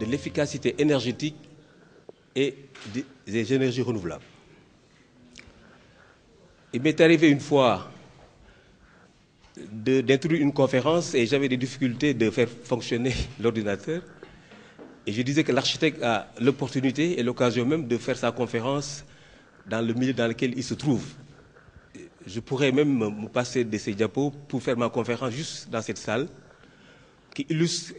de l'efficacité énergétique et des énergies renouvelables. Il m'est arrivé une fois d'introduire une conférence et j'avais des difficultés de faire fonctionner l'ordinateur. Et je disais que l'architecte a l'opportunité et l'occasion même de faire sa conférence dans le milieu dans lequel il se trouve. Je pourrais même me passer de ces diapos pour faire ma conférence juste dans cette salle qui illustre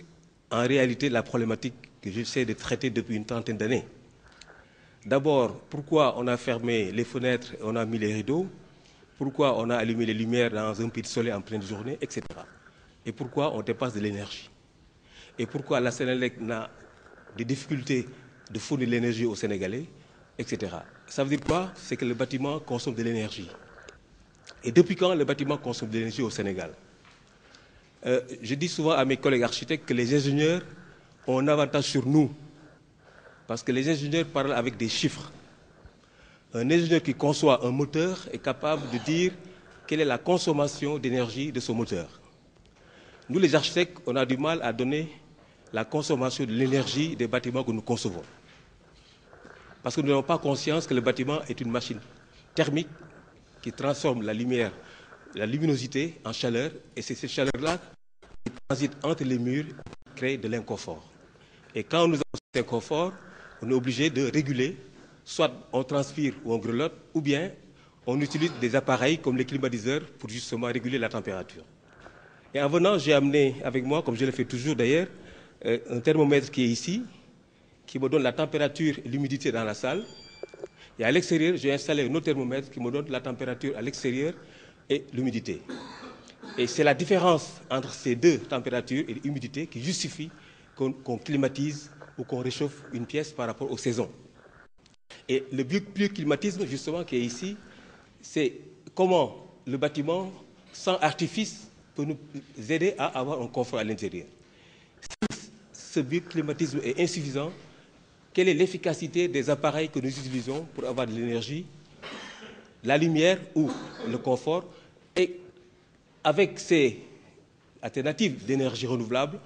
en réalité la problématique que j'essaie de traiter depuis une trentaine d'années. D'abord, pourquoi on a fermé les fenêtres et on a mis les rideaux? Pourquoi on a allumé les lumières dans un puits de soleil en pleine journée, etc. Et pourquoi on dépasse de l'énergie? Et pourquoi la Sénélec n'a des difficultés de fournir de l'énergie aux Sénégalais, etc. Ça veut dire quoi? C'est que le bâtiment consomme de l'énergie. Et depuis quand le bâtiment consomme de l'énergie au Sénégal? Je dis souvent à mes collègues architectes que les ingénieurs ont un avantage sur nous, parce que les ingénieurs parlent avec des chiffres. Un ingénieur qui conçoit un moteur est capable de dire quelle est la consommation d'énergie de ce moteur. Nous, les architectes, on a du mal à donner la consommation de l'énergie des bâtiments que nous concevons. Parce que nous n'avons pas conscience que le bâtiment est une machine thermique qui transforme la lumière, la luminosité en chaleur, et c'est cette chaleur-là qui transite entre les murs et crée de l'inconfort. Et quand nous avons cet inconfort, on est obligé de réguler, soit on transpire ou on grelotte, ou bien on utilise des appareils comme les climatiseurs pour justement réguler la température. Et en venant, j'ai amené avec moi, comme je le fais toujours d'ailleurs, un thermomètre qui est ici, qui me donne la température et l'humidité dans la salle. Et à l'extérieur, j'ai installé un autre thermomètre qui me donne la température à l'extérieur et l'humidité. Et c'est la différence entre ces deux températures et l'humidité qui justifie qu'on climatise ou qu'on réchauffe une pièce par rapport aux saisons. Et le bioclimatisme, justement, qui est ici, c'est comment le bâtiment, sans artifice, peut nous aider à avoir un confort à l'intérieur. Si ce bioclimatisme est insuffisant, quelle est l'efficacité des appareils que nous utilisons pour avoir de l'énergie, la lumière ou le confort? Et avec ces alternatives d'énergie renouvelable,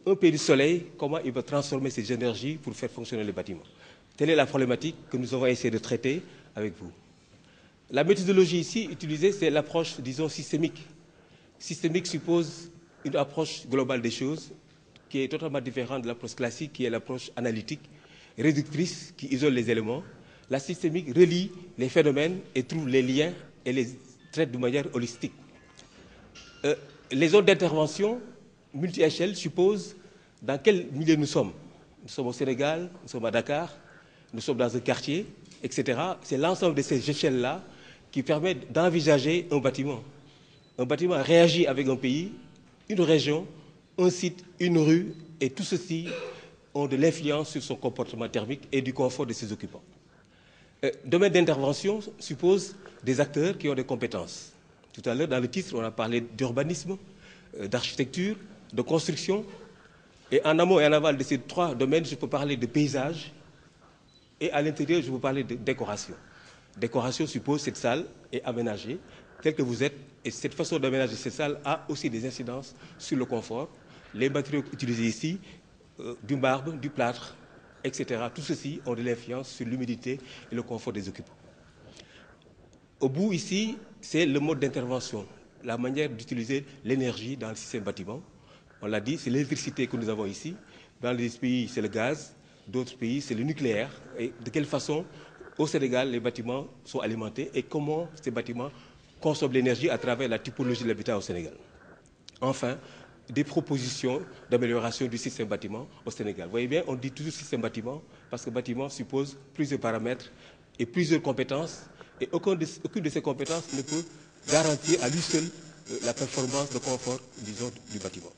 un pays du soleil, comment il va transformer ces énergies pour faire fonctionner le bâtiment? Telle est la problématique que nous avons essayé de traiter avec vous. La méthodologie ici utilisée, c'est l'approche, disons, systémique. Systémique suppose une approche globale des choses qui est totalement différente de l'approche classique, qui est l'approche analytique, réductrice, qui isole les éléments. La systémique relie les phénomènes et trouve les liens et les traite de manière holistique. Les zones d'intervention multi-échelle supposent dans quel milieu nous sommes. Nous sommes au Sénégal, nous sommes à Dakar, nous sommes dans un quartier, etc. C'est l'ensemble de ces échelles-là qui permettent d'envisager un bâtiment. Un bâtiment réagit avec un pays, une région, un site, une rue, et tout ceci ont de l'influence sur son comportement thermique et du confort de ses occupants. Domaine d'intervention suppose des acteurs qui ont des compétences. Tout à l'heure, dans le titre, on a parlé d'urbanisme, d'architecture, de construction. Et en amont et en aval de ces trois domaines, je peux parler de paysage. Et à l'intérieur, je peux parler de décoration. Décoration suppose cette salle est aménagée telle que vous êtes. Et cette façon d'aménager cette salle a aussi des incidences sur le confort. Les matériaux utilisés ici, du marbre, du plâtre, etc. Tout ceci ont de l'influence sur l'humidité et le confort des occupants. Au bout, ici, c'est le mode d'intervention, la manière d'utiliser l'énergie dans le système bâtiment. On l'a dit, c'est l'électricité que nous avons ici. Dans les pays, c'est le gaz. D'autres pays, c'est le nucléaire. Et de quelle façon, au Sénégal, les bâtiments sont alimentés et comment ces bâtiments consomment l'énergie à travers la typologie de l'habitat au Sénégal. Enfin, des propositions d'amélioration du système bâtiment au Sénégal. Vous voyez bien, on dit toujours système bâtiment parce que bâtiment suppose plusieurs paramètres et plusieurs compétences. Et aucune de ces compétences ne peut garantir à lui seul la performance, le confort, disons, du bâtiment.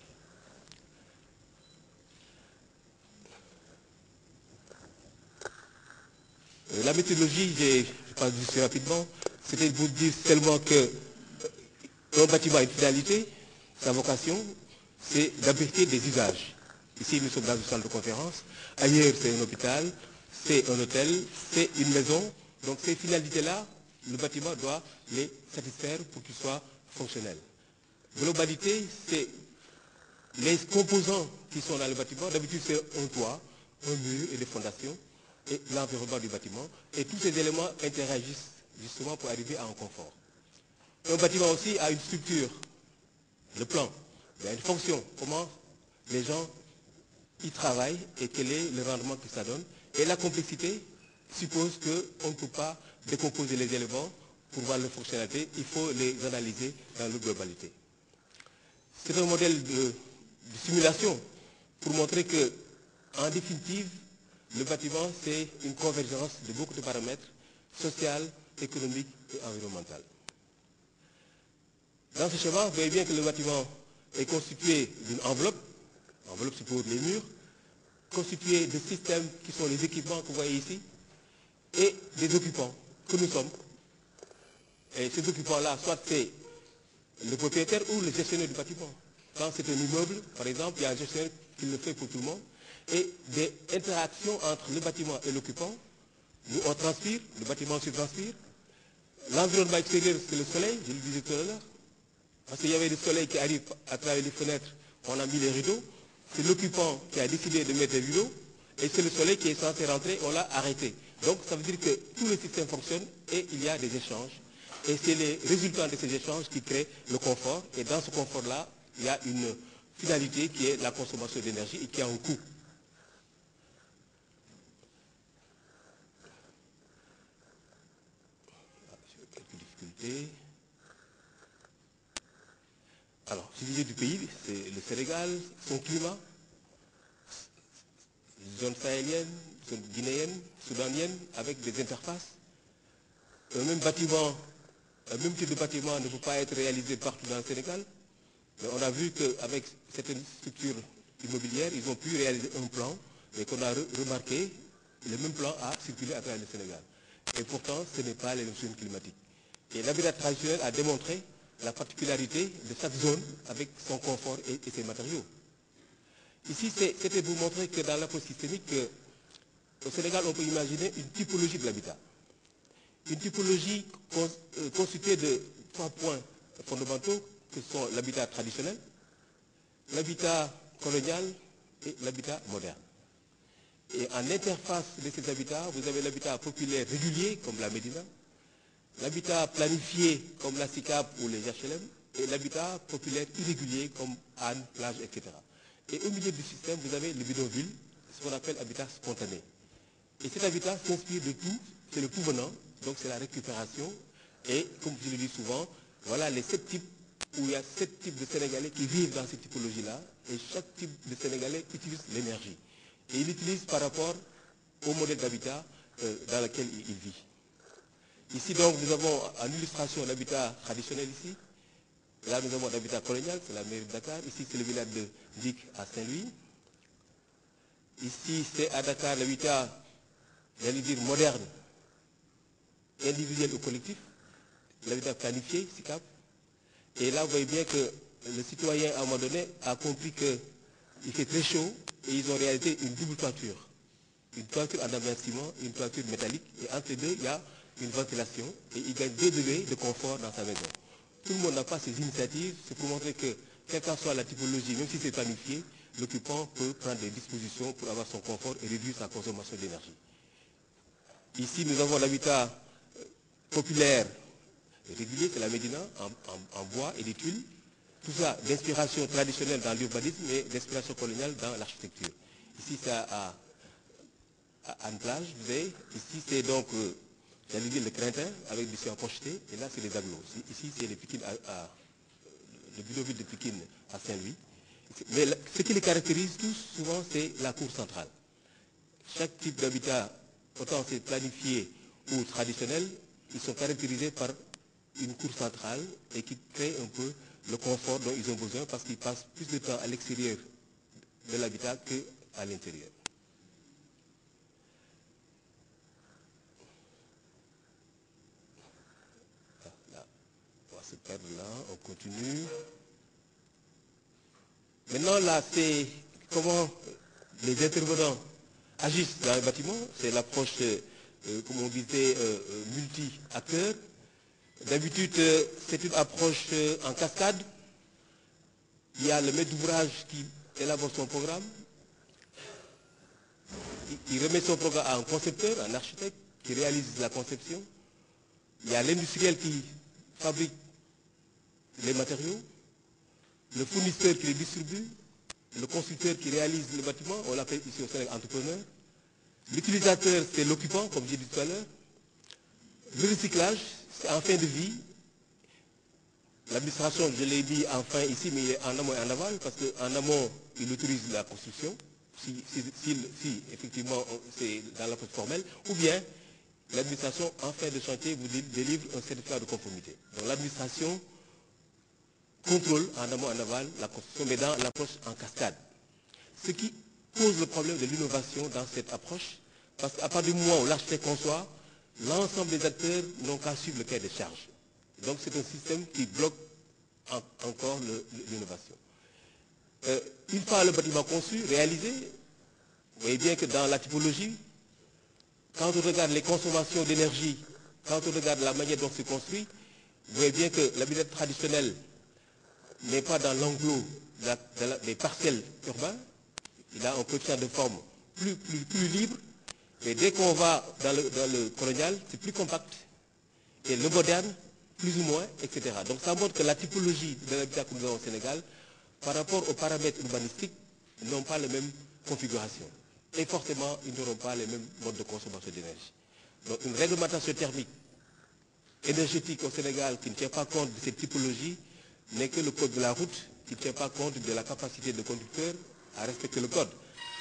La méthodologie, je passe juste rapidement, c'était de vous dire seulement qu'un bâtiment a une finalité, sa vocation, c'est d'abriter des usages. Ici, nous sommes dans une salle de conférence. Ailleurs, c'est un hôpital, c'est un hôtel, c'est une maison. Donc, ces finalités-là, le bâtiment doit les satisfaire pour qu'il soit fonctionnel. Globalité, c'est les composants qui sont dans le bâtiment, d'habitude c'est un toit, un mur et des fondations, et l'environnement du bâtiment. Et tous ces éléments interagissent justement pour arriver à un confort. Un bâtiment aussi a une structure, le plan, il y a une fonction, comment les gens y travaillent et quel est le rendement que ça donne. Et la complexité suppose qu'on ne peut pas décomposer les éléments pour voir leur fonctionnalité, il faut les analyser dans leur globalité. C'est un modèle de simulation pour montrer que, en définitive, le bâtiment, c'est une convergence de beaucoup de paramètres social, économique et environnemental. Dans ce schéma, vous voyez bien que le bâtiment est constitué d'une enveloppe c'est pour les murs, constitué de systèmes qui sont les équipements que vous voyez ici, et des occupants que nous sommes. Et ces occupants-là, soit c'est le propriétaire ou le gestionnaire du bâtiment. Quand c'est un immeuble, par exemple, il y a un gestionnaire qui le fait pour tout le monde. Et des interactions entre le bâtiment et l'occupant. Nous, on transpire, le bâtiment se transpire. L'environnement extérieur, c'est le soleil, je le disais tout à l'heure. Parce qu'il y avait le soleil qui arrive à travers les fenêtres, on a mis les rideaux. C'est l'occupant qui a décidé de mettre les rideaux. Et c'est le soleil qui est censé rentrer, on l'a arrêté. Donc ça veut dire que tout le système fonctionne et il y a des échanges. Et c'est les résultats de ces échanges qui créent le confort. Et dans ce confort-là, il y a une finalité qui est la consommation d'énergie et qui a un coût. J'ai quelques difficultés. Alors, je disais du pays, c'est le Sénégal, son climat, zone sahélienne, zone guinéenne, soudanienne, avec des interfaces. Un même bâtiment, un même type de bâtiment ne peut pas être réalisé partout dans le Sénégal. Mais on a vu qu'avec certaines structures immobilières, ils ont pu réaliser un plan, mais qu'on a remarqué, le même plan a circulé à travers le Sénégal. Et pourtant, ce n'est pas les zones climatiques. Et l'habitat traditionnel a démontré la particularité de chaque zone avec son confort et ses matériaux. Ici, c'était pour montrer que dans l'approche systémique, au Sénégal, on peut imaginer une typologie de l'habitat. Une typologie constituée de 3 points fondamentaux que sont l'habitat traditionnel, l'habitat colonial et l'habitat moderne. Et en interface de ces habitats, vous avez l'habitat populaire régulier, comme la Médina, l'habitat planifié, comme la SICAP ou les HLM, et l'habitat populaire irrégulier, comme Anne, plage, etc. Et au milieu du système, vous avez le bidonville, ce qu'on appelle habitat spontané. Et cet habitat s'inspire de tout, c'est le tout venant, donc c'est la récupération. Et comme je le dis souvent, voilà les 7 types, où il y a 7 types de Sénégalais qui vivent dans cette typologie-là, et chaque type de Sénégalais utilise l'énergie. Et il l'utilise par rapport au modèle d'habitat dans lequel il vit. Ici donc nous avons en illustration l'habitat traditionnel ici. Là nous avons l'habitat colonial, c'est la mairie de Dakar. Ici c'est le village de Dic à Saint-Louis. Ici c'est à Dakar l'habitat, j'allais dire moderne, individuel ou collectif, l'habitat planifié, SICAP. Et là, vous voyez bien que le citoyen, à un moment donné, a compris qu'il fait très chaud et ils ont réalisé une double toiture. Une toiture en amerciment, une toiture métallique. Et entre les deux, il y a une ventilation et il gagne 2 degrés de confort dans sa maison. Tout le monde n'a pas ces initiatives. C'est pour montrer que, quelle qu'en soit la typologie, même si c'est planifié, l'occupant peut prendre des dispositions pour avoir son confort et réduire sa consommation d'énergie. Ici, nous avons l'habitat populaire régulier, c'est la Médina, en bois et des tuiles. Tout ça d'inspiration traditionnelle dans l'urbanisme et d'inspiration coloniale dans l'architecture. Ici, c'est à Anne-Plage, vous voyez. Ici, c'est donc, j'allais dire, le Crintin avec des en projeté. Et là, c'est les agglos. Ici, c'est les Pikines le bidonville de Pikine à Saint-Louis. Mais ce qui les caractérise tous, souvent, c'est la cour centrale. Chaque type d'habitat, autant c'est planifié ou traditionnel, ils sont caractérisés par une cour centrale et qui crée un peu le confort dont ils ont besoin parce qu'ils passent plus de temps à l'extérieur de l'habitat qu'à l'intérieur. Là, on va se perdre là, on continue. Maintenant, là, c'est comment les intervenants agissent dans le bâtiment. C'est l'approche, comme on disait, multi-acteurs. D'habitude, c'est une approche en cascade. Il y a le maître d'ouvrage qui élabore son programme. Il remet son programme à un concepteur, un architecte, qui réalise la conception. Il y a l'industriel qui fabrique les matériaux, le fournisseur qui les distribue, le constructeur qui réalise le bâtiment, on l'appelle ici au Sénégal entrepreneur. L'utilisateur, c'est l'occupant, comme j'ai dit tout à l'heure. Le recyclage, c'est en fin de vie. L'administration, je l'ai dit en fin ici, mais il est en amont et en aval, parce qu'en amont, il autorise la construction, si effectivement c'est dans l'approche formelle, ou bien l'administration, en fin de chantier, vous délivre un certificat de conformité. Donc l'administration contrôle en amont et en aval la construction, mais dans l'approche en cascade. Ce qui pose le problème de l'innovation dans cette approche, parce qu'à partir du moment où l'architecte conçoit, l'ensemble des acteurs n'ont qu'à suivre le cahier des charges. Donc c'est un système qui bloque encore l'innovation. Une fois le bâtiment conçu, réalisé, vous voyez bien que dans la typologie, quand on regarde les consommations d'énergie, quand on regarde la manière dont c'est construit, vous voyez bien que l'habitat traditionnel n'est pas dans l'enclos des parcelles urbains. Il a un coefficient de forme plus libre. Mais dès qu'on va dans le colonial, c'est plus compact. Et le moderne, plus ou moins, etc. Donc ça montre que la typologie de l'habitat que nous avons au Sénégal, par rapport aux paramètres urbanistiques, n'ont pas la même configuration. Et forcément, ils n'auront pas les mêmes modes de consommation d'énergie. Donc une réglementation thermique énergétique au Sénégal qui ne tient pas compte de cette typologie n'est que le code de la route qui ne tient pas compte de la capacité de conducteur à respecter le code.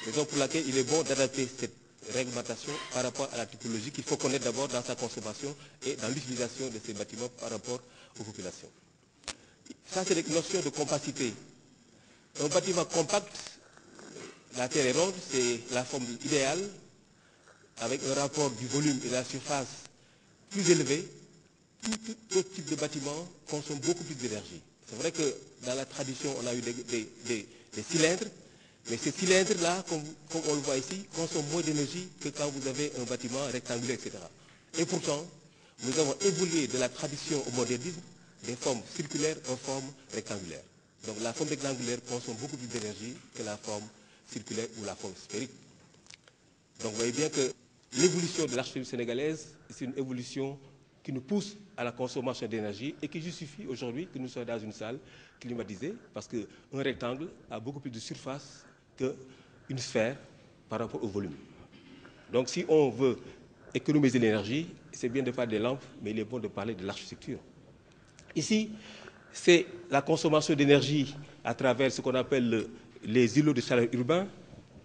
Raison pour laquelle il est bon d'adapter cette réglementation par rapport à la typologie qu'il faut connaître d'abord dans sa consommation et dans l'utilisation de ces bâtiments par rapport aux populations. Ça, c'est les notions de compacité. Un bâtiment compact, la terre est ronde, c'est la forme idéale, avec un rapport du volume et de la surface plus élevé. Tout autre type de bâtiment consomme beaucoup plus d'énergie. C'est vrai que dans la tradition, on a eu des cylindres, mais ces cylindres-là, comme on le voit ici, consomment moins d'énergie que quand vous avez un bâtiment rectangulaire, etc. Et pourtant, nous avons évolué de la tradition au modernisme des formes circulaires aux formes rectangulaires. Donc la forme rectangulaire consomme beaucoup plus d'énergie que la forme circulaire ou la forme sphérique. Donc vous voyez bien que l'évolution de l'architecture sénégalaise, c'est une évolution qui nous pousse à la consommation d'énergie et qui justifie aujourd'hui que nous soyons dans une salle climatisée, parce qu'un rectangle a beaucoup plus de surface qu'une sphère par rapport au volume. Donc si on veut économiser l'énergie, c'est bien de parler des lampes, mais il est bon de parler de l'architecture. Ici, c'est la consommation d'énergie à travers ce qu'on appelle les îlots de chaleur urbains.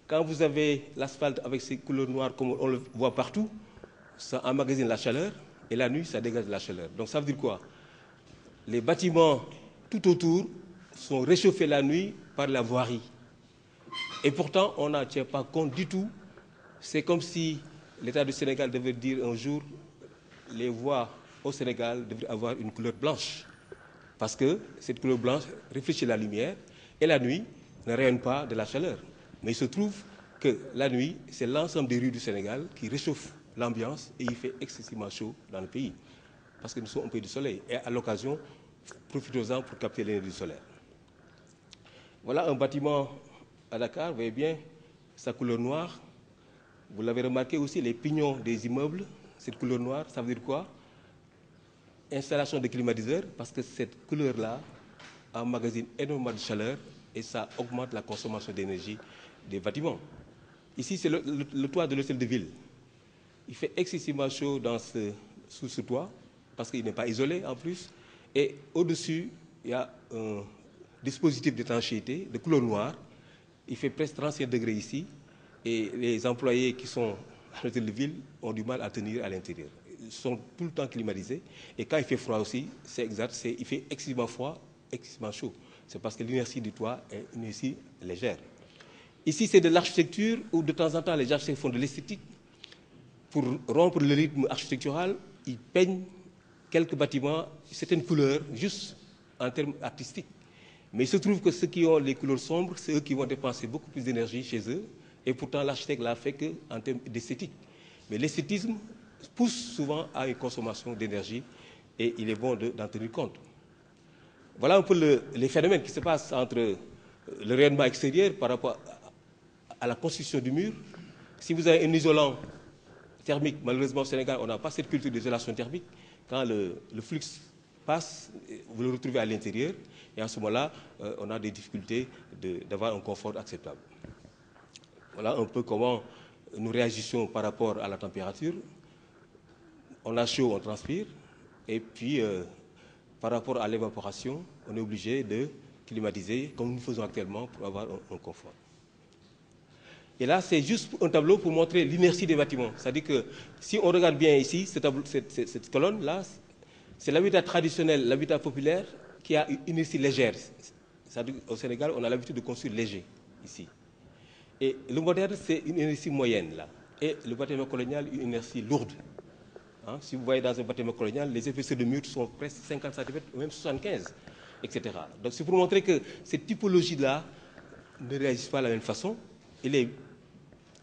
Quand vous avez l'asphalte avec ses couleurs noires, comme on le voit partout, ça emmagasine la chaleur, et la nuit, ça dégage de la chaleur. Donc ça veut dire quoi? Les bâtiments tout autour sont réchauffés la nuit par la voirie. Et pourtant, on n'en tient pas compte du tout. C'est comme si l'État du Sénégal devait dire un jour, les voies au Sénégal devraient avoir une couleur blanche. Parce que cette couleur blanche réfléchit la lumière, et la nuit ne rayonne pas de la chaleur. Mais il se trouve que la nuit, c'est l'ensemble des rues du Sénégal qui réchauffe l'ambiance et il fait excessivement chaud dans le pays. Parce que nous sommes un pays du soleil. Et à l'occasion, profitons-en pour capter l'énergie du solaire. Voilà un bâtiment à Dakar, vous voyez bien sa couleur noire. Vous l'avez remarqué aussi, les pignons des immeubles, cette couleur noire, ça veut dire quoi? Installation de climatiseurs, parce que cette couleur-là emmagasine énormément de chaleur et ça augmente la consommation d'énergie des bâtiments. Ici, c'est le toit de l'hôtel de ville. Il fait excessivement chaud sous ce toit, parce qu'il n'est pas isolé en plus. Et au-dessus, il y a un dispositif d'étanchéité de couleur noire. Il fait presque 35 degrés ici. Et les employés qui sont à l'hôtel de ville ont du mal à tenir à l'intérieur. Ils sont tout le temps climatisés. Et quand il fait froid aussi, c'est exact, il fait excessivement froid, excessivement chaud. C'est parce que l'inertie du toit est une inertie légère. Ici, c'est de l'architecture où de temps en temps, les architectes font de l'esthétique. Pour rompre le rythme architectural, ils peignent quelques bâtiments, certaines couleurs, juste en termes artistiques. Mais il se trouve que ceux qui ont les couleurs sombres, c'est eux qui vont dépenser beaucoup plus d'énergie chez eux. Et pourtant, l'architecte l'a fait qu'en termes d'esthétique. Mais l'esthétisme pousse souvent à une consommation d'énergie et il est bon d'en tenir compte. Voilà un peu les phénomènes qui se passent entre le rayonnement extérieur par rapport à la construction du mur. Si vous avez un isolant thermique, malheureusement au Sénégal, on n'a pas cette culture d'isolation thermique. Quand le flux passe, vous le retrouvez à l'intérieur, et à ce moment-là, on a des difficultés d'avoir un confort acceptable. Voilà un peu comment nous réagissons par rapport à la température. On a chaud, on transpire, et puis par rapport à l'évaporation, on est obligé de climatiser, comme nous faisons actuellement, pour avoir un confort. Et là, c'est juste un tableau pour montrer l'inertie des bâtiments. C'est-à-dire que si on regarde bien ici, cette colonne-là, c'est l'habitat traditionnel, l'habitat populaire, qui a une inertie légère. C'est-à-dire qu'au Sénégal, on a l'habitude de construire léger, ici. Et le moderne, c'est une inertie moyenne, là. Et le bâtiment colonial, une inertie lourde. Hein, si vous voyez dans un bâtiment colonial, les épaisseurs de murs sont presque 50 cm, ou même 75, etc. Donc c'est pour montrer que cette typologie-là ne réagit pas de la même façon. Il est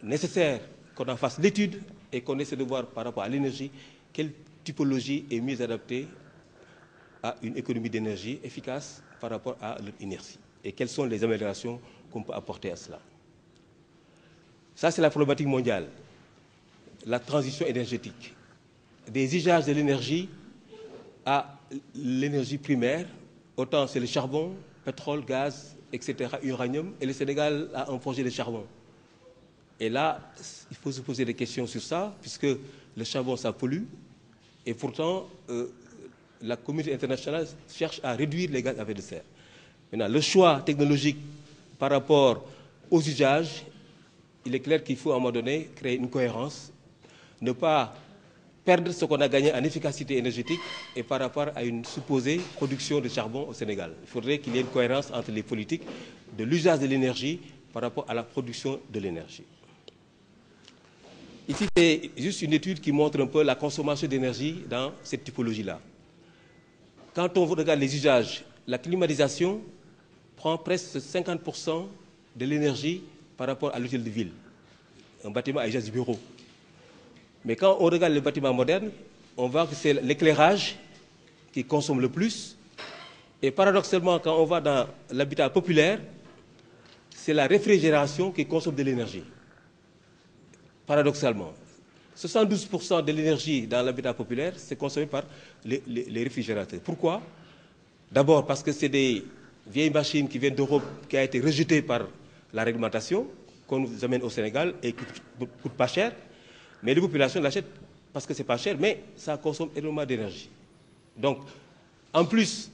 nécessaire qu'on en fasse l'étude et qu'on essaie de voir par rapport à l'énergie quelle typologie est mieux adaptée à une économie d'énergie efficace par rapport à leur inertie et quelles sont les améliorations qu'on peut apporter à cela. Ça, c'est la problématique mondiale, la transition énergétique. Des usages de l'énergie à l'énergie primaire, autant c'est le charbon, pétrole, gaz, etc., uranium, et le Sénégal a un projet de charbon. Et là, il faut se poser des questions sur ça, puisque le charbon, ça pollue, et pourtant, la communauté internationale cherche à réduire les gaz à effet de serre. Maintenant, le choix technologique par rapport aux usages, il est clair qu'il faut à un moment donné créer une cohérence, ne pas perdre ce qu'on a gagné en efficacité énergétique et par rapport à une supposée production de charbon au Sénégal. Il faudrait qu'il y ait une cohérence entre les politiques de l'usage de l'énergie par rapport à la production de l'énergie. Ici, c'est juste une étude qui montre un peu la consommation d'énergie dans cette typologie-là. Quand on regarde les usages, la climatisation prend presque 50% de l'énergie par rapport à l'hôtel de ville, un bâtiment à usage du bureau. Mais quand on regarde le bâtiment moderne, on voit que c'est l'éclairage qui consomme le plus. Et paradoxalement, quand on va dans l'habitat populaire, c'est la réfrigération qui consomme de l'énergie. Paradoxalement. 72% de l'énergie dans l'habitat populaire, c'est consommé par les réfrigérateurs. Pourquoi? D'abord parce que c'est des vieilles machines qui viennent d'Europe, qui ont été rejetées par la réglementation, qu'on nous amène au Sénégal et qui ne coûtent pas cher. Mais les populations l'achètent parce que ce n'est pas cher, mais ça consomme énormément d'énergie. Donc, en plus,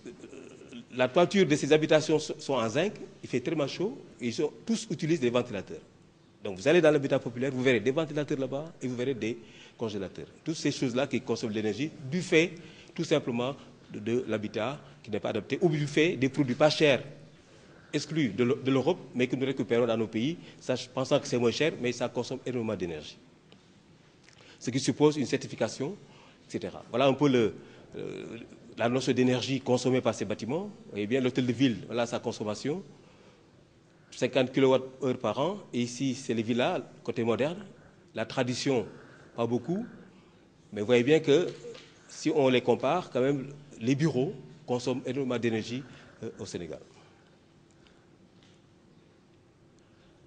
la toiture de ces habitations sont en zinc, il fait très chaud, et tous utilisent des ventilateurs. Donc, vous allez dans l'habitat populaire, vous verrez des ventilateurs là-bas et vous verrez des congélateurs. Toutes ces choses-là qui consomment de l'énergie, du fait, tout simplement, de l'habitat qui n'est pas adapté, ou du fait des produits pas chers, exclus de l'Europe, mais que nous récupérons dans nos pays, pensant que c'est moins cher, mais ça consomme énormément d'énergie. Ce qui suppose une certification, etc. Voilà un peu la notion d'énergie consommée par ces bâtiments. Vous voyez bien, l'hôtel de ville, voilà sa consommation, 50 kWh par an. Et ici, c'est les villas, côté moderne. La tradition, pas beaucoup. Mais vous voyez bien que si on les compare, quand même, les bureaux consomment énormément d'énergie au Sénégal.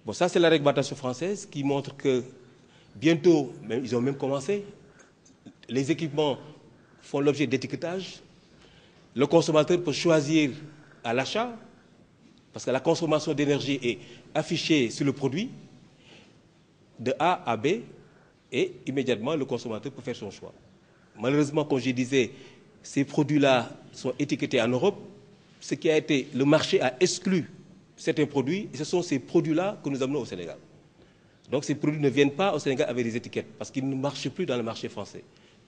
Bon, ça, c'est la réglementation française qui montre que bientôt, ils ont même commencé, les équipements font l'objet d'étiquetage. Le consommateur peut choisir à l'achat, parce que la consommation d'énergie est affichée sur le produit, de A à B, et immédiatement, le consommateur peut faire son choix. Malheureusement, comme je disais, ces produits-là sont étiquetés en Europe. Ce qui a été, le marché a exclu certains produits, et ce sont ces produits-là que nous amenons au Sénégal. Donc ces produits ne viennent pas au Sénégal avec des étiquettes, parce qu'ils ne marchent plus dans le marché français,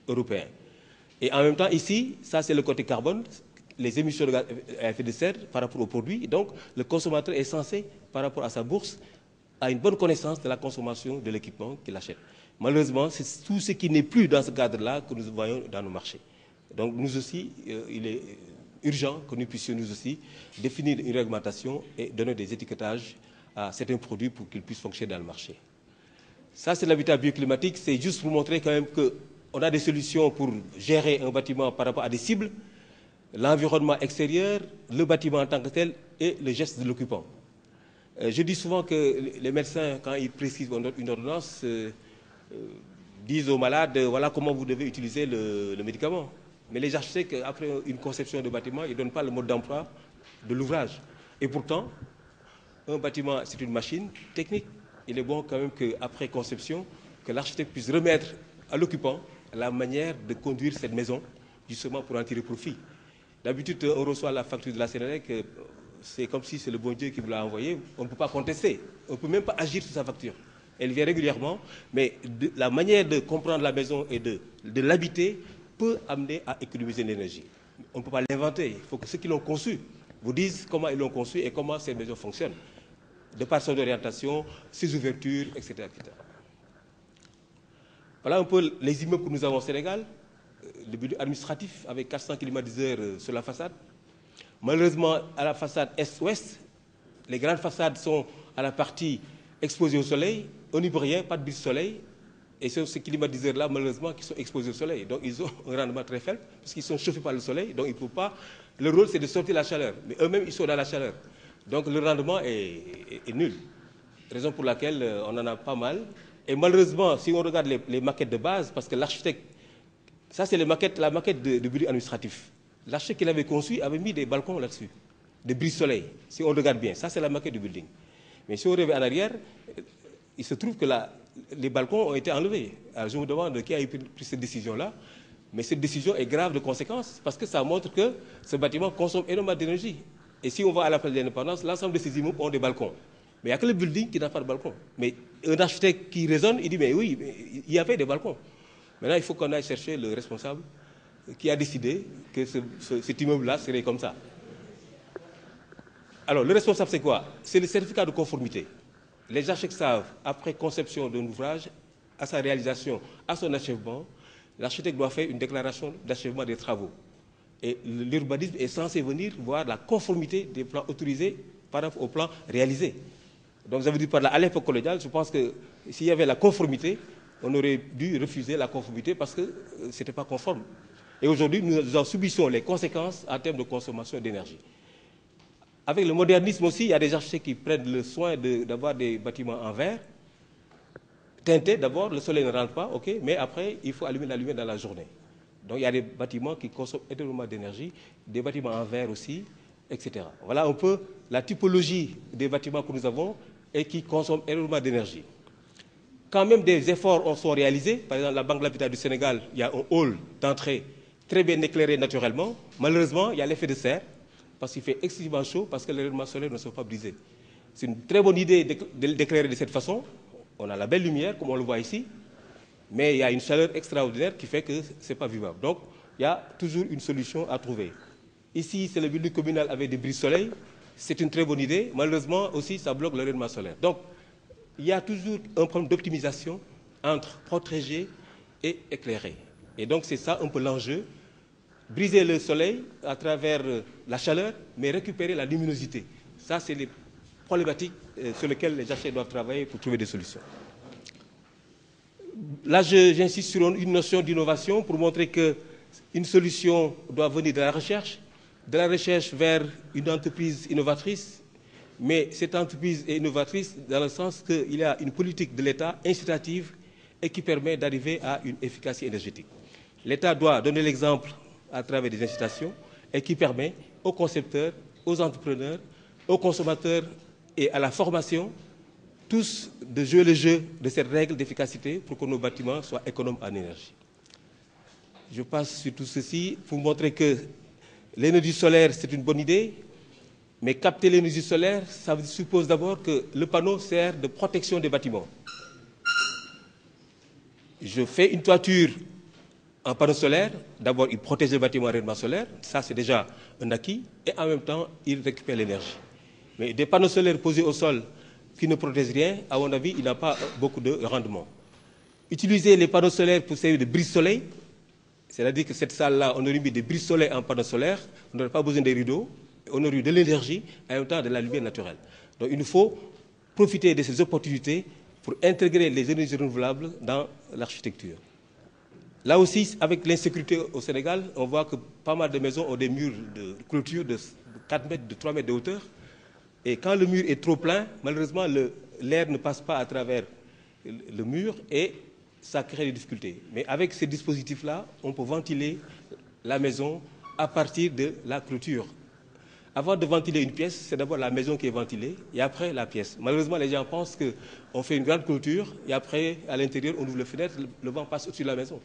européen. Et en même temps, ici, ça c'est le côté carbone, les émissions de gaz à effet de serre par rapport aux produits. Donc le consommateur est censé, par rapport à sa bourse, avoir une bonne connaissance de la consommation de l'équipement qu'il achète. Malheureusement, c'est tout ce qui n'est plus dans ce cadre-là que nous voyons dans nos marchés. Donc nous aussi, il est urgent que nous puissions nous aussi définir une réglementation et donner des étiquetages à certains produits pour qu'ils puissent fonctionner dans le marché. Ça, c'est l'habitat bioclimatique. C'est juste pour montrer quand même qu'on a des solutions pour gérer un bâtiment par rapport à des cibles. l'environnement extérieur, le bâtiment en tant que tel et le geste de l'occupant. Je dis souvent que les médecins, quand ils précisent une ordonnance, disent aux malades, voilà comment vous devez utiliser le médicament. Mais les architectes, après une conception de bâtiment, ils ne donnent pas le mode d'emploi de l'ouvrage. Et pourtant, un bâtiment, c'est une machine technique. Il est bon quand même qu'après conception, que l'architecte puisse remettre à l'occupant la manière de conduire cette maison, justement pour en tirer profit. D'habitude, on reçoit la facture de la Sénélec, c'est comme si c'est le bon Dieu qui vous l'a envoyé. On ne peut pas contester, on ne peut même pas agir sur sa facture. Elle vient régulièrement, mais la manière de comprendre la maison et de l'habiter peut amener à économiser l'énergie. On ne peut pas l'inventer. Il faut que ceux qui l'ont conçu vous disent comment ils l'ont conçu et comment cette maison fonctionne, de par son orientation, ses ouvertures, etc., etc. Voilà un peu les immeubles que nous avons au Sénégal, le building administratif avec 400 climatiseurs sur la façade. Malheureusement, à la façade est-ouest, les grandes façades sont à la partie exposée au soleil. On n'y peut rien, pas de brise-soleil. Et ce sont ces climatiseurs-là, malheureusement, qui sont exposés au soleil. Donc, ils ont un rendement très faible, parce qu'ils sont chauffés par le soleil. Donc, ils ne peuvent pas. Le rôle, c'est de sortir la chaleur. Mais eux-mêmes, ils sont dans la chaleur. Donc, le rendement est nul. Raison pour laquelle on en a pas mal. Et malheureusement, si on regarde les maquettes de base, parce que l'architecte, ça, c'est la maquette de building administratif. L'architecte qui l'avait conçu avait mis des balcons là-dessus, des brise-soleil, si on regarde bien. Ça, c'est la maquette du building. Mais si on revient en arrière, il se trouve que les balcons ont été enlevés. Alors je me demande qui a pris cette décision-là. Mais cette décision est grave de conséquences parce que ça montre que ce bâtiment consomme énormément d'énergie. Et si on va à la place de l'indépendance, l'ensemble de ces immeubles ont des balcons. Mais il n'y a que le building qui n'a pas de balcon. Mais un architecte qui raisonne, il dit, mais oui, il y avait des balcons. Maintenant, il faut qu'on aille chercher le responsable qui a décidé que cet immeuble-là serait comme ça. Alors, le responsable, c'est quoi? C'est le certificat de conformité. Les architectes savent, après conception d'un ouvrage, à sa réalisation, à son achèvement, l'architecte doit faire une déclaration d'achèvement des travaux. Et l'urbanisme est censé venir voir la conformité des plans autorisés par rapport aux plans réalisés. Donc, vous avez dit par là, à l'époque coloniale, je pense que s'il y avait la conformité, on aurait dû refuser la conformité parce que ce n'était pas conforme. Et aujourd'hui, nous en subissons les conséquences en termes de consommation d'énergie. Avec le modernisme aussi, il y a des architectes qui prennent le soin d'avoir des bâtiments en verre, teintés d'abord, le soleil ne rentre pas, ok, mais après, il faut allumer la lumière dans la journée. Donc il y a des bâtiments qui consomment énormément d'énergie, des bâtiments en verre aussi, etc. Voilà un peu la typologie des bâtiments que nous avons et qui consomment énormément d'énergie. Quand même des efforts sont réalisés, par exemple la Banque de l'Habitat du Sénégal, il y a un hall d'entrée très bien éclairé naturellement. Malheureusement, il y a l'effet de serre, parce qu'il fait excessivement chaud, parce que les rayonnements solaires ne sont pas brisés. C'est une très bonne idée d'éclairer de cette façon. On a la belle lumière, comme on le voit ici, mais il y a une chaleur extraordinaire qui fait que ce n'est pas vivable. Donc, il y a toujours une solution à trouver. Ici, c'est le building communal avec des brises-soleil. C'est une très bonne idée. Malheureusement, aussi, ça bloque le rayonnement solaire. Donc, il y a toujours un problème d'optimisation entre protéger et éclairer. Et donc, c'est ça un peu l'enjeu. Briser le soleil à travers la chaleur, mais récupérer la luminosité. Ça, c'est les problématiques sur lesquelles les architectes doivent travailler pour trouver des solutions. Là, j'insiste sur une notion d'innovation pour montrer qu'une solution doit venir de la recherche vers une entreprise innovatrice, mais cette entreprise est innovatrice dans le sens qu'il y a une politique de l'État incitative et qui permet d'arriver à une efficacité énergétique. L'État doit donner l'exemple à travers des incitations et qui permet aux concepteurs, aux entrepreneurs, aux consommateurs et à la formation, tous de jouer le jeu de cette règle d'efficacité pour que nos bâtiments soient économes en énergie. Je passe sur tout ceci pour montrer que l'énergie solaire, c'est une bonne idée, mais capter l'énergie solaire, ça suppose d'abord que le panneau sert de protection des bâtiments. Je fais une toiture en panneau solaire, d'abord il protège le bâtiment rayonnement solaire, ça c'est déjà un acquis, et en même temps il récupère l'énergie. Mais des panneaux solaires posés au sol qui ne protègent rien, à mon avis, il n'a pas beaucoup de rendement. Utiliser les panneaux solaires pour servir de brise-soleil, c'est-à-dire que cette salle-là, on aurait mis des brises-soleil en panneaux solaires, on n'aurait pas besoin des rideaux, on aurait eu de l'énergie et en même temps de la lumière naturelle. Donc il nous faut profiter de ces opportunités pour intégrer les énergies renouvelables dans l'architecture. Là aussi, avec l'insécurité au Sénégal, on voit que pas mal de maisons ont des murs de clôture de 4 mètres, de 3 mètres de hauteur. Et quand le mur est trop plein, malheureusement, l'air ne passe pas à travers le mur et ça crée des difficultés. Mais avec ces dispositifs-là, on peut ventiler la maison à partir de la clôture. Avant de ventiler une pièce, c'est d'abord la maison qui est ventilée et après la pièce. Malheureusement, les gens pensent qu'on fait une grande clôture et après, à l'intérieur, on ouvre les fenêtres, le vent passe au-dessus de la maison.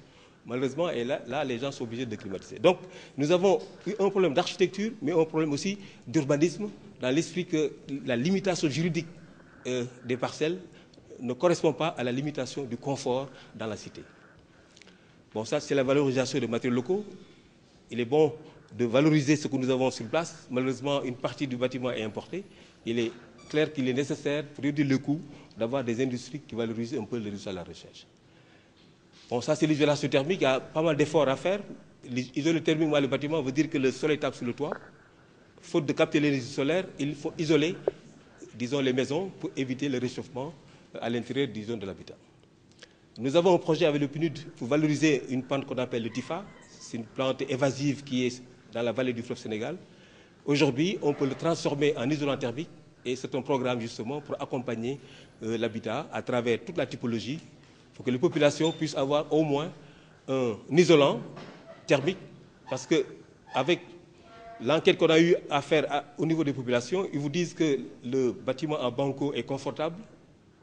Malheureusement, et là, les gens sont obligés de climatiser. Donc, nous avons eu un problème d'architecture, mais un problème aussi d'urbanisme, dans l'esprit que la limitation juridique des parcelles ne correspond pas à la limitation du confort dans la cité. Bon, ça, c'est la valorisation des matériaux locaux. Il est bon de valoriser ce que nous avons sur place. Malheureusement, une partie du bâtiment est importée. Il est clair qu'il est nécessaire, pour réduire le coût, d'avoir des industries qui valorisent un peu les résultats de la recherche. Bon, ça, c'est l'isolation thermique. Il y a pas mal d'efforts à faire. L'isoler thermique, le bâtiment, veut dire que le soleil tape sur le toit. Faute de capter l'énergie solaire, il faut isoler, disons, les maisons pour éviter le réchauffement à l'intérieur, disons, de l'habitat. Nous avons un projet avec le PNUD pour valoriser une plante qu'on appelle le TIFA. C'est une plante évasive qui est dans la vallée du fleuve Sénégal. Aujourd'hui, on peut le transformer en isolant thermique et c'est un programme justement pour accompagner l'habitat à travers toute la typologie pour que les populations puissent avoir au moins un isolant thermique parce qu'avec l'enquête qu'on a eu à faire au niveau des populations, ils vous disent que le bâtiment en banco est confortable.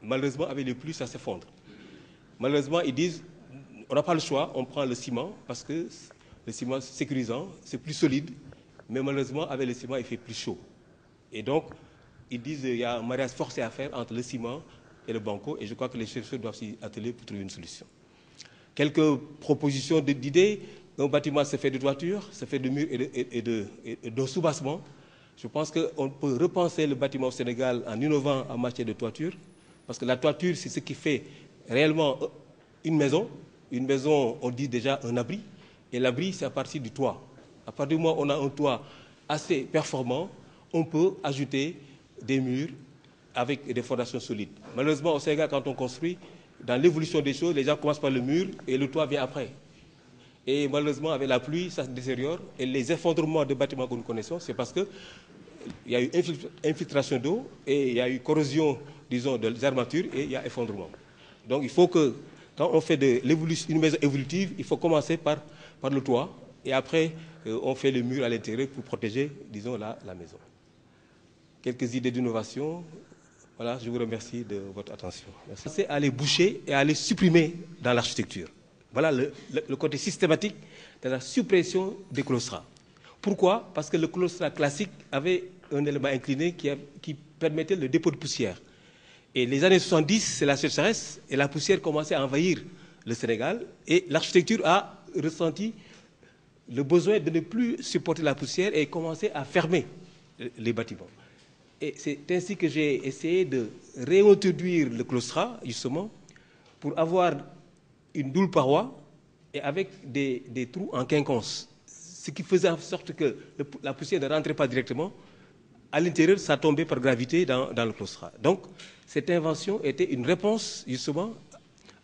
Malheureusement, avec les pluies, ça s'effondre. Malheureusement, ils disent, on n'a pas le choix, on prend le ciment parce que le ciment c'est sécurisant, c'est plus solide, mais malheureusement, avec le ciment, il fait plus chaud. Et donc, ils disent qu'il y a un mariage forcé à faire entre le ciment et le banco, et je crois que les chercheurs doivent s'y atteler pour trouver une solution. Quelques propositions d'idées. Un bâtiment se fait de toiture, se fait de murs et de sous-bassement. Je pense qu'on peut repenser le bâtiment au Sénégal en innovant en matière de toiture, parce que la toiture, c'est ce qui fait réellement une maison. Une maison, on dit déjà un abri, et l'abri, c'est à partir du toit. À partir du moment où on a un toit assez performant, on peut ajouter des murs avec des fondations solides. Malheureusement, au Sénégal, quand on construit, dans l'évolution des choses, les gens commencent par le mur et le toit vient après. Et malheureusement, avec la pluie, ça se détériore. Et les effondrements de bâtiments que nous connaissons, c'est parce qu'il y a eu infiltration d'eau et il y a eu corrosion, disons, des armatures et il y a effondrement. Donc il faut que, quand on fait une maison évolutive, il faut commencer par le toit et après, on fait le mur à l'intérieur pour protéger, disons, la maison. Quelques idées d'innovation. Voilà, je vous remercie de votre attention. Merci. C'est à les boucher et à les supprimer dans l'architecture. Voilà le côté systématique de la suppression des claustras. Pourquoi? Parce que le claustrat classique avait un élément incliné qui permettait le dépôt de poussière. Et les années 70, c'est la sécheresse et la poussière commençait à envahir le Sénégal. Et l'architecture a ressenti le besoin de ne plus supporter la poussière et commencer à fermer les bâtiments. Et c'est ainsi que j'ai essayé de réintroduire le claustrat, justement, pour avoir une double paroi et avec des trous en quinconce. Ce qui faisait en sorte que la poussière ne rentrait pas directement. À l'intérieur, ça tombait par gravité dans le claustrat. Donc, cette invention était une réponse, justement,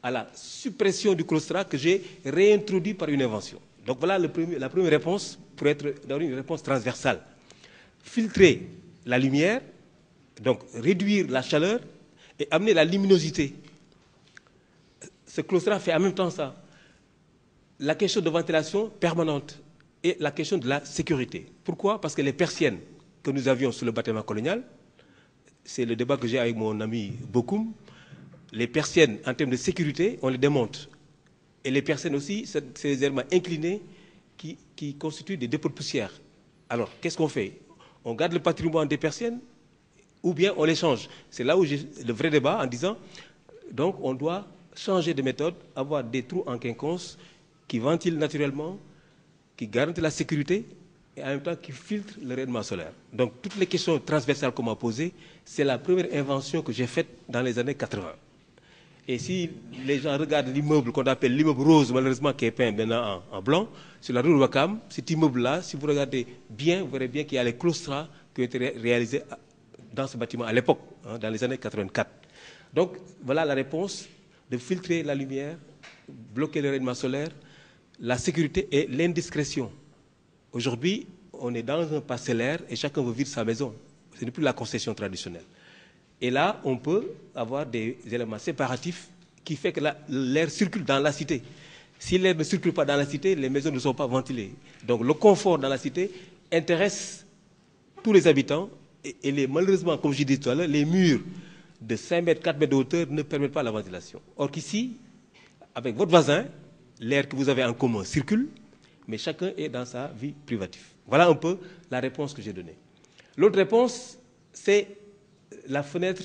à la suppression du claustrat que j'ai réintroduit par une invention. Donc, voilà la première réponse pour être dans une réponse transversale. Filtrer la lumière, donc réduire la chaleur et amener la luminosité. Ce claustrat fait en même temps ça. La question de ventilation permanente et la question de la sécurité. Pourquoi? Parce que les persiennes que nous avions sur le bâtiment colonial, c'est le débat que j'ai avec mon ami Bokoum, les persiennes, en termes de sécurité, on les démonte. Et les persiennes aussi, c'est des éléments inclinés qui constituent des dépôts de poussière. Alors, qu'est-ce qu'on fait? On garde le patrimoine des persiennes ou bien on les change? C'est là où j'ai le vrai débat en disant, donc on doit changer de méthode, avoir des trous en quinconce qui ventilent naturellement, qui garantissent la sécurité et en même temps qui filtrent le rayonnement solaire. Donc toutes les questions transversales qu'on m'a posées, c'est la première invention que j'ai faite dans les années 80. Et si les gens regardent l'immeuble qu'on appelle l'immeuble rose, malheureusement qui est peint maintenant en blanc, sur la rue de Ouakam, cet immeuble-là, si vous regardez bien, vous verrez bien qu'il y a les claustras qui ont été réalisés dans ce bâtiment à l'époque, hein, dans les années 84. Donc voilà la réponse de filtrer la lumière, bloquer le rayonnement solaire, la sécurité et l'indiscrétion. Aujourd'hui, on est dans un parcellaire et chacun veut vivre sa maison. Ce n'est plus la concession traditionnelle. Et là, on peut avoir des éléments séparatifs qui font que l'air circule dans la cité. Si l'air ne circule pas dans la cité, les maisons ne sont pas ventilées. Donc le confort dans la cité intéresse tous les habitants et malheureusement, comme je disais tout à l'heure, les murs de 5 mètres, 4 mètres de hauteur ne permettent pas la ventilation. Or qu'ici, avec votre voisin, l'air que vous avez en commun circule, mais chacun est dans sa vie privative. Voilà un peu la réponse que j'ai donnée. L'autre réponse, c'est la fenêtre,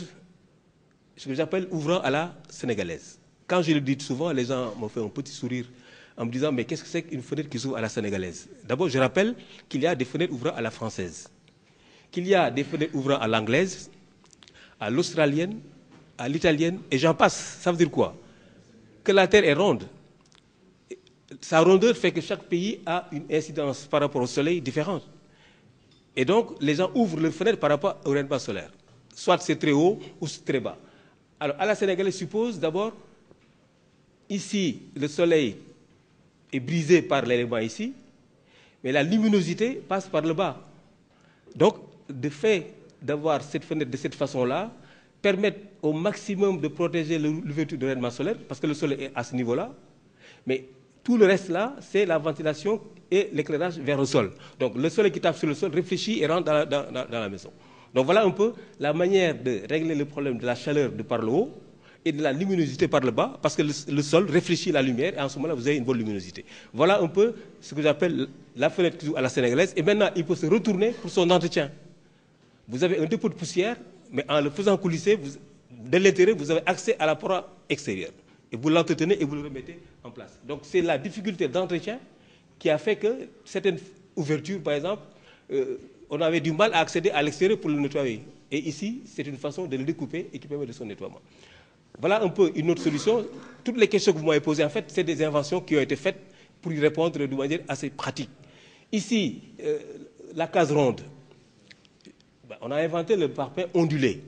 ce que j'appelle ouvrant à la sénégalaise. Quand je le dis souvent, les gens m'ont fait un petit sourire en me disant « mais qu'est-ce que c'est qu'une fenêtre qui s'ouvre à la sénégalaise ?» D'abord, je rappelle qu'il y a des fenêtres ouvrant à la française, qu'il y a des fenêtres ouvrant à l'anglaise, à l'australienne, à l'italienne, et j'en passe. Ça veut dire quoi? Que la Terre est ronde. Sa rondeur fait que chaque pays a une incidence par rapport au soleil différente. Et donc, les gens ouvrent leurs fenêtres par rapport au rayonnement solaire. Soit c'est très haut ou c'est très bas. Alors, à la sénégalaise suppose d'abord, ici, le soleil est brisé par l'élément ici, mais la luminosité passe par le bas. Donc, le fait d'avoir cette fenêtre de cette façon-là permet au maximum de protéger l'ouverture du rayonnement solaire, parce que le soleil est à ce niveau-là, mais tout le reste là, c'est la ventilation et l'éclairage vers le sol. Donc le soleil qui tape sur le sol réfléchit et rentre dans la maison. Donc voilà un peu la manière de régler le problème de la chaleur de par le haut et de la luminosité par le bas, parce que le sol réfléchit la lumière et en ce moment-là, vous avez une bonne luminosité. Voilà un peu ce que j'appelle la fenêtre à la sénégalaise. Et maintenant, il peut se retourner pour son entretien. Vous avez un dépôt de poussière, mais en le faisant coulisser, de l'intérieur, vous avez accès à la paroi extérieure. Et vous l'entretenez et vous le remettez en place. Donc c'est la difficulté d'entretien qui a fait que certaines ouvertures, par exemple, on avait du mal à accéder à l'extérieur pour le nettoyer. Et ici, c'est une façon de le découper et qui permet de son nettoiement. Voilà un peu une autre solution. Toutes les questions que vous m'avez posées, en fait, c'est des inventions qui ont été faites pour y répondre de manière assez pratique. Ici, la case ronde. On a inventé le parpaing ondulé.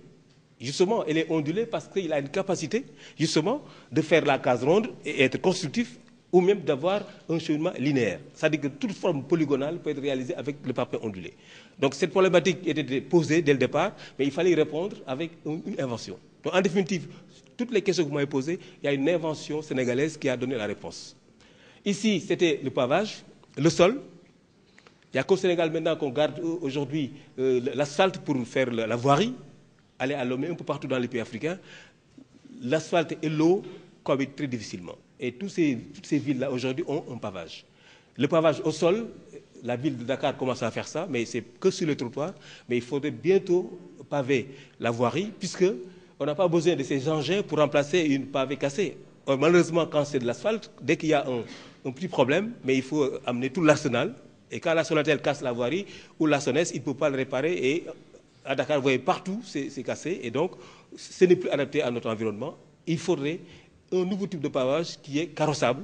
Justement, elle est ondulée parce qu'il a une capacité, justement, de faire la case ronde et être constructif, ou même d'avoir un cheminement linéaire. C'est-à-dire que toute forme polygonale peut être réalisée avec le parpaing ondulé. Donc cette problématique était posée dès le départ, mais il fallait y répondre avec une invention. Donc en définitive, toutes les questions que vous m'avez posées, il y a une invention sénégalaise qui a donné la réponse. Ici, c'était le pavage, le sol. Il n'y a qu'au Sénégal maintenant qu'on garde aujourd'hui l'asphalte pour faire la voirie. Aller à Lomé, un peu partout dans les pays africains, l'asphalte et l'eau cohabitent très difficilement. Et toutes ces villes-là, aujourd'hui, ont un pavage. Le pavage au sol, la ville de Dakar commence à faire ça, mais c'est que sur le trottoir. Mais il faudrait bientôt paver la voirie, puisqu'on n'a pas besoin de ces engins pour remplacer une pavée cassée. Malheureusement, quand c'est de l'asphalte, dès qu'il y a un petit problème, mais il faut amener tout l'arsenal. Et quand la Sonatel casse la voirie, ou la SONES, il ne peut pas le réparer. Et à Dakar, vous voyez partout, c'est cassé. Et donc, ce n'est plus adapté à notre environnement. Il faudrait un nouveau type de pavage qui est carrossable.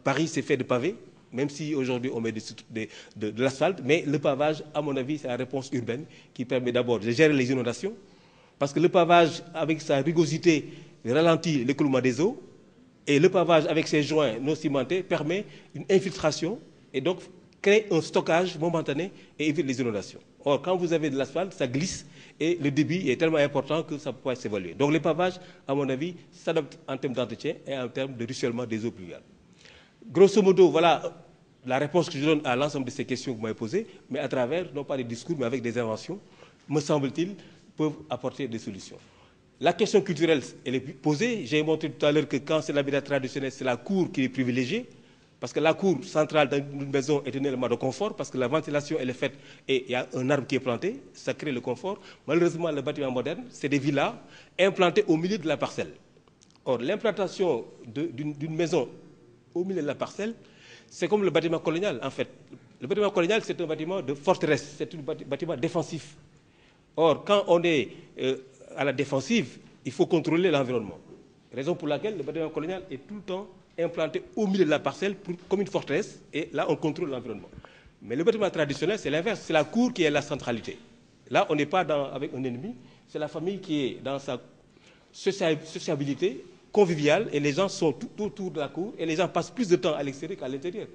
Paris, c'est fait de pavés, même si aujourd'hui on met de l'asphalte. Mais le pavage, à mon avis, c'est la réponse urbaine qui permet d'abord de gérer les inondations. Parce que le pavage, avec sa rugosité, ralentit l'écoulement des eaux. Et le pavage, avec ses joints non cimentés, permet une infiltration. Et donc, crée un stockage momentané et évite les inondations. Or, quand vous avez de l'asphalte, ça glisse et le débit est tellement important que ça peut s'évaluer. Donc les pavages, à mon avis, s'adaptent en termes d'entretien et en termes de ruissellement des eaux pluviales. Grosso modo, voilà la réponse que je donne à l'ensemble de ces questions que vous m'avez posées, mais à travers, non pas des discours, mais avec des inventions, me semble-t-il, peuvent apporter des solutions. La question culturelle, elle est posée. J'ai montré tout à l'heure que quand c'est l'habitat traditionnel, c'est la cour qui est privilégiée. Parce que la cour centrale d'une maison est un élément de confort, parce que la ventilation, elle est faite et il y a un arbre qui est planté, ça crée le confort. Malheureusement, le bâtiment moderne, c'est des villas implantées au milieu de la parcelle. Or, l'implantation d'une maison au milieu de la parcelle, c'est comme le bâtiment colonial, en fait. Le bâtiment colonial, c'est un bâtiment de forteresse, c'est un bâtiment défensif. Or, quand on est à la défensive, il faut contrôler l'environnement. Raison pour laquelle le bâtiment colonial est tout le temps implanté au milieu de la parcelle comme une forteresse, et là, on contrôle l'environnement. Mais le bâtiment traditionnel, c'est l'inverse. C'est la cour qui est la centralité. Là, on n'est pas avec un ennemi. C'est la famille qui est dans sa sociabilité convivial et les gens sont tout autour de la cour et les gens passent plus de temps à l'extérieur qu'à l'intérieur.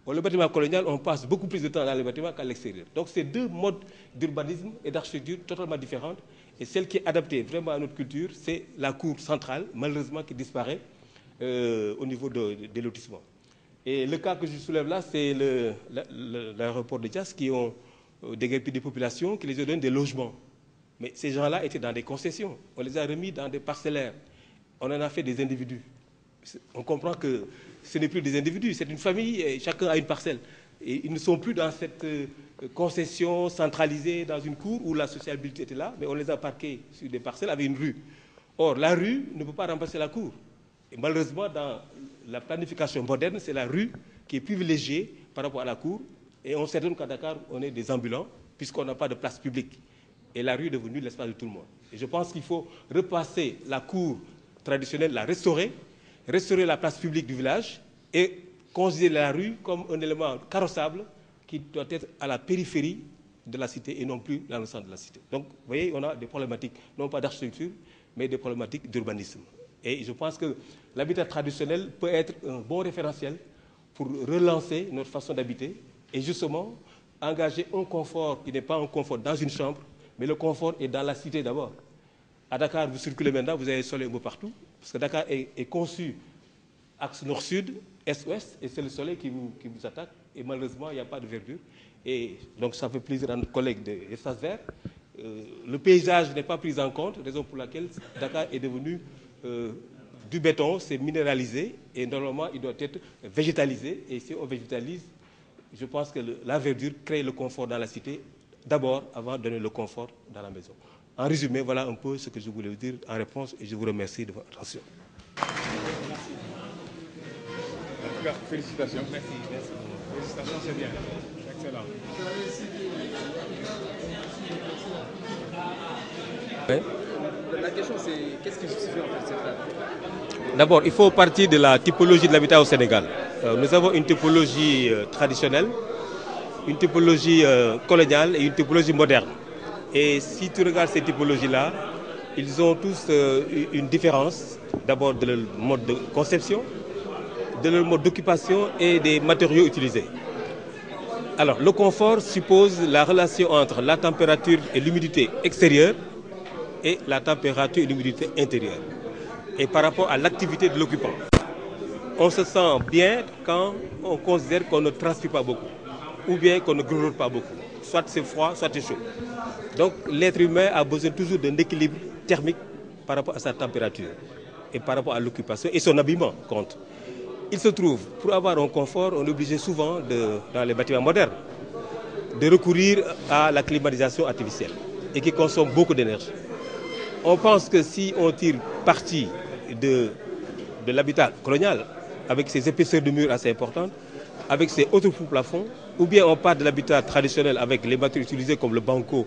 Le bâtiment colonial, on passe beaucoup plus de temps dans les bâtiments qu'à l'extérieur. Donc c'est deux modes d'urbanisme et d'architecture totalement différentes. Et celle qui est adaptée vraiment à notre culture, c'est la cour centrale, malheureusement, qui disparaît au niveau des lotissements. Et le cas que je soulève là, c'est l'aéroport de Diass qui ont déguerpi des populations, qui les ont donné des logements. Mais ces gens-là étaient dans des concessions. On les a remis dans des parcellaires. On en a fait des individus. On comprend que ce n'est plus des individus, c'est une famille, et chacun a une parcelle. Et ils ne sont plus dans cette concession centralisée dans une cour où la sociabilité était là, mais on les a parqués sur des parcelles avec une rue. Or, la rue ne peut pas remplacer la cour. Et malheureusement, dans la planification moderne, c'est la rue qui est privilégiée par rapport à la cour. Et on s'étonne qu'à Dakar, on est des ambulants, puisqu'on n'a pas de place publique. Et la rue est devenue l'espace de tout le monde. Et je pense qu'il faut repasser la cour traditionnelle, la restaurer la place publique du village et considérer la rue comme un élément carrossable qui doit être à la périphérie de la cité et non plus dans le centre de la cité. Donc, vous voyez, on a des problématiques, non pas d'architecture, mais des problématiques d'urbanisme. Et je pense que l'habitat traditionnel peut être un bon référentiel pour relancer notre façon d'habiter et justement engager un confort qui n'est pas un confort dans une chambre, mais le confort est dans la cité d'abord. À Dakar, vous circulez maintenant, vous avez le soleil un peu partout, parce que Dakar est conçu axe nord-sud, est-ouest, et c'est le soleil qui vous attaque, et malheureusement, il n'y a pas de verdure. Et donc, ça fait plaisir à notre collègue de l'espace vert. Le paysage n'est pas pris en compte, raison pour laquelle Dakar est devenu du béton, c'est minéralisé, et normalement, il doit être végétalisé. Et si on végétalise, je pense que la verdure crée le confort dans la cité, d'abord, avant de donner le confort dans la maison. En résumé, voilà un peu ce que je voulais vous dire en réponse et je vous remercie de votre attention. Merci. En tout cas, félicitations. Merci. Félicitations, c'est bien. Excellent. Ouais. La question, c'est qu'est-ce qui justifie en fait cette date? D'abord, il faut partir de la typologie de l'habitat au Sénégal. Nous avons une typologie traditionnelle, une typologie coloniale et une typologie moderne. Et si tu regardes ces typologies-là, ils ont tous une différence, d'abord de leur mode de conception, de leur mode d'occupation et des matériaux utilisés. Alors, le confort suppose la relation entre la température et l'humidité extérieure et la température et l'humidité intérieure. Et par rapport à l'activité de l'occupant. On se sent bien quand on considère qu'on ne transpire pas beaucoup, ou bien qu'on ne grouille pas beaucoup. Soit c'est froid, soit c'est chaud. Donc l'être humain a besoin toujours d'un équilibre thermique par rapport à sa température et par rapport à l'occupation et son habillement compte. Il se trouve, pour avoir un confort, on est obligé souvent, dans les bâtiments modernes, de recourir à la climatisation artificielle et qui consomme beaucoup d'énergie. On pense que si on tire parti de l'habitat colonial, avec ses épaisseurs de murs assez importantes, avec ses hauts plafonds, ou bien on part de l'habitat traditionnel avec les matériaux utilisés comme le banco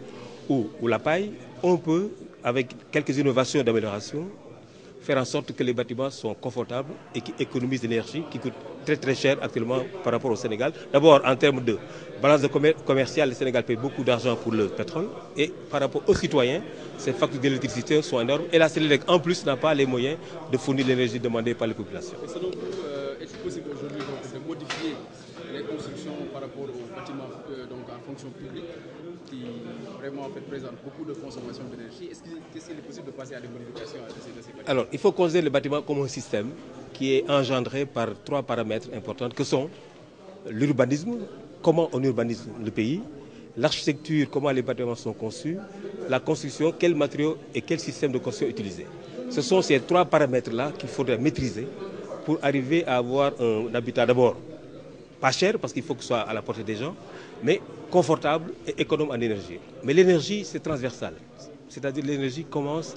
ou la paille, on peut, avec quelques innovations d'amélioration, faire en sorte que les bâtiments sont confortables et qui économisent l'énergie, qui coûte très très cher actuellement par rapport au Sénégal. D'abord, en termes de balance commerciale, le Sénégal paye beaucoup d'argent pour le pétrole. Et par rapport aux citoyens, ces factures d'électricité sont énormes. Et la Sénélec, en plus, n'a pas les moyens de fournir l'énergie demandée par les populations. Et selon vous, est-il possible aujourd'hui de modifier les constructions par rapport aux bâtiments donc en fonction publique qui vraiment en fait, présentent beaucoup de consommation d'énergie? Est-ce qu'il est possible de passer à des modifications de ces bâtiments? Alors, il faut considérer le bâtiment comme un système qui est engendré par 3 paramètres importants que sont l'urbanisme, comment on urbanise le pays, l'architecture, comment les bâtiments sont conçus, la construction, quels matériaux et quel système de construction utiliser. Ce sont ces 3 paramètres-là qu'il faudrait maîtriser pour arriver à avoir un habitat d'abord pas cher, parce qu'il faut que ce soit à la portée des gens, mais confortable et économe en énergie. Mais l'énergie, c'est transversal. C'est-à-dire l'énergie commence